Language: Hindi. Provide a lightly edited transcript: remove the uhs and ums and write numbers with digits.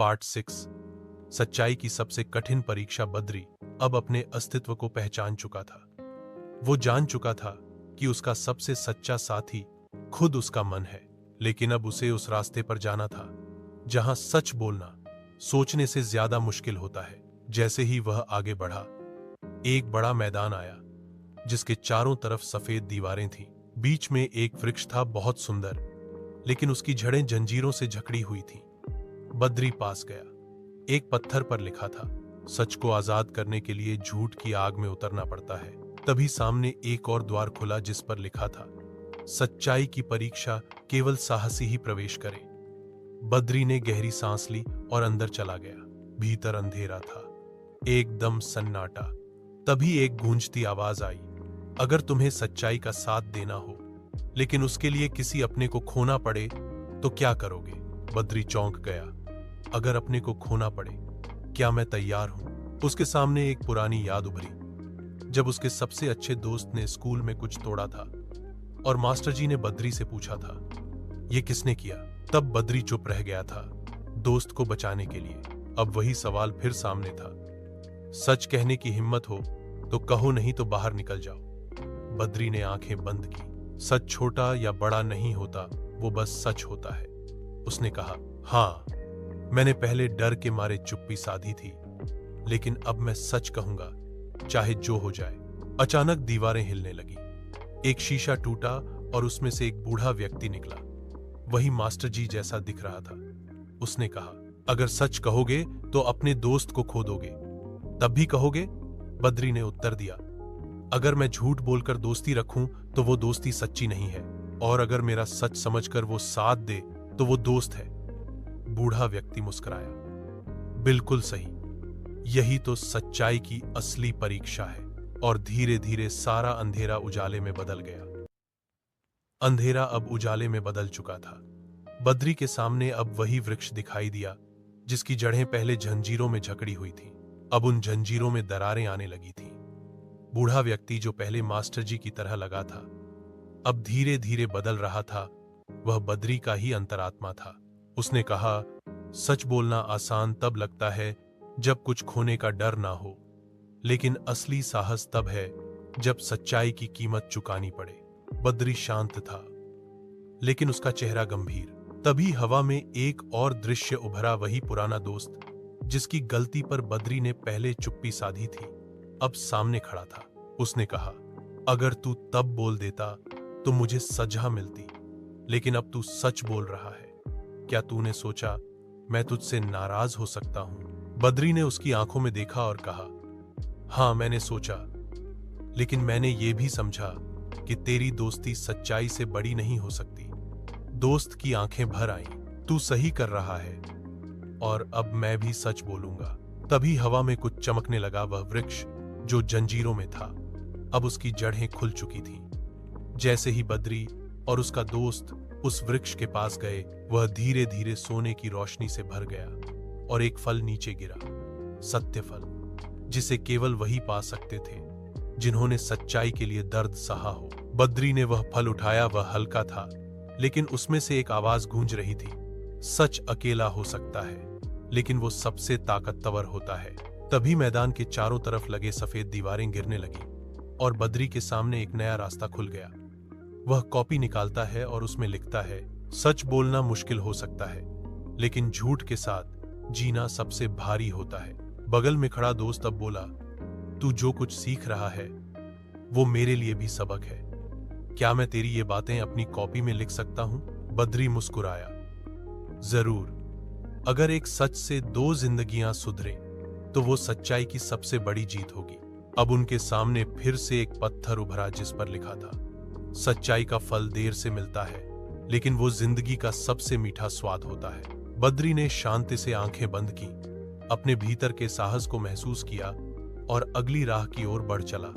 पार्ट 6। सच्चाई की सबसे कठिन परीक्षा। बद्री अब अपने अस्तित्व को पहचान चुका था। वो जान चुका था कि उसका सबसे सच्चा साथी खुद उसका मन है, लेकिन अब उसे उस रास्ते पर जाना था जहां सच बोलना सोचने से ज्यादा मुश्किल होता है। जैसे ही वह आगे बढ़ा, एक बड़ा मैदान आया जिसके चारों तरफ सफेद दीवारें थीं। बीच में एक वृक्ष था, बहुत सुंदर, लेकिन उसकी जड़ें जंजीरों से जकड़ी हुई थीं। बद्री पास गया। एक पत्थर पर लिखा था, सच को आजाद करने के लिए झूठ की आग में उतरना पड़ता है। तभी सामने एक और द्वार खुला जिस पर लिखा था, सच्चाई की परीक्षा केवल साहसी ही प्रवेश करे। बद्री ने गहरी सांस ली और अंदर चला गया। भीतर अंधेरा था, एकदम सन्नाटा। तभी एक गूंजती आवाज आई, अगर तुम्हें सच्चाई का साथ देना हो, लेकिन उसके लिए किसी अपने को खोना पड़े, तो क्या करोगे? बद्री चौंक गया। अगर अपने को खोना पड़े, क्या मैं तैयार हूं? उसके सामने एक पुरानी याद उभरी, जब उसके सबसे अच्छे दोस्त ने स्कूल में कुछ तोड़ा था और मास्टर जी ने बद्री से पूछा था, यह किसने किया? तब बद्री चुप रह गया था, दोस्त को बचाने के लिए। अब वही सवाल फिर सामने था। सच कहने की हिम्मत हो तो कहो, नहीं तो बाहर निकल जाओ। बद्री ने आंखें बंद की। सच छोटा या बड़ा नहीं होता, वो बस सच होता है। उसने कहा, हां, मैंने पहले डर के मारे चुप्पी साधी थी, लेकिन अब मैं सच कहूंगा, चाहे जो हो जाए। अचानक दीवारें हिलने लगी। एक शीशा टूटा और उसमें से एक बूढ़ा व्यक्ति निकला। वही मास्टर जी जैसा दिख रहा था। उसने कहा, अगर सच कहोगे तो अपने दोस्त को खो दोगे, तब भी कहोगे? बद्री ने उत्तर दिया, अगर मैं झूठ बोलकर दोस्ती रखूं तो वो दोस्ती सच्ची नहीं है, और अगर मेरा सच समझकर वो साथ दे तो वो दोस्त है। बूढ़ा व्यक्ति मुस्कुराया, बिल्कुल सही, यही तो सच्चाई की असली परीक्षा है। और धीरे धीरे सारा अंधेरा उजाले में बदल गया। अंधेरा अब उजाले में बदल चुका था। बद्री के सामने अब वही वृक्ष दिखाई दिया जिसकी जड़ें पहले जंजीरों में जकड़ी हुई थीं। अब उन जंजीरों में दरारें आने लगी थीं। बूढ़ा व्यक्ति जो पहले मास्टर जी की तरह लगा था, अब धीरे धीरे बदल रहा था। वह बद्री का ही अंतरात्मा था। उसने कहा, सच बोलना आसान तब लगता है जब कुछ खोने का डर ना हो, लेकिन असली साहस तब है जब सच्चाई की कीमत चुकानी पड़े। बद्री शांत था, लेकिन उसका चेहरा गंभीर। तभी हवा में एक और दृश्य उभरा। वही पुराना दोस्त जिसकी गलती पर बद्री ने पहले चुप्पी साधी थी, अब सामने खड़ा था। उसने कहा, अगर तू तब बोल देता तो मुझे सजा मिलती, लेकिन अब तू सच बोल रहा है। क्या तूने सोचा मैं तुझसे नाराज हो सकता हूं? बद्री ने उसकी आंखों में देखा और कहा, हां, मैंने सोचा, लेकिन मैंने यह भी समझा कि तेरी दोस्ती सच्चाई से बड़ी नहीं हो सकती। दोस्त की आंखें भर आईं, तू सही कर रहा है, और अब मैं भी सच बोलूंगा। तभी हवा में कुछ चमकने लगा। वह वृक्ष जो जंजीरों में था, अब उसकी जड़ें खुल चुकी थीं। जैसे ही बद्री और उसका दोस्त उस वृक्ष के पास गए, वह धीरे धीरे सोने की रोशनी से भर गया और एक फल नीचे गिरा, सत्य फल, जिसे केवल वही पा सकते थे जिन्होंने सच्चाई के लिए दर्द सहा हो। बद्री ने वह फल उठाया। वह हल्का था, लेकिन उसमें से एक आवाज गूंज रही थी, सच अकेला हो सकता है, लेकिन वो सबसे ताकतवर होता है। तभी मैदान के चारों तरफ लगे सफेद दीवारें गिरने लगी और बद्री के सामने एक नया रास्ता खुल गया। वह कॉपी निकालता है और उसमें लिखता है, सच बोलना मुश्किल हो सकता है, लेकिन झूठ के साथ जीना सबसे भारी होता है। बगल में खड़ा दोस्त अब बोला, तू जो कुछ सीख रहा है वो मेरे लिए भी सबक है। क्या मैं तेरी ये बातें अपनी कॉपी में लिख सकता हूं? बद्री मुस्कुराया, जरूर। अगर एक सच से 2 जिंदगियां सुधरे तो वो सच्चाई की सबसे बड़ी जीत होगी। अब उनके सामने फिर से एक पत्थर उभरा जिस पर लिखा था, सच्चाई का फल देर से मिलता है, लेकिन वो जिंदगी का सबसे मीठा स्वाद होता है। बद्री ने शांति से आंखें बंद की, अपने भीतर के साहस को महसूस किया और अगली राह की ओर बढ़ चला।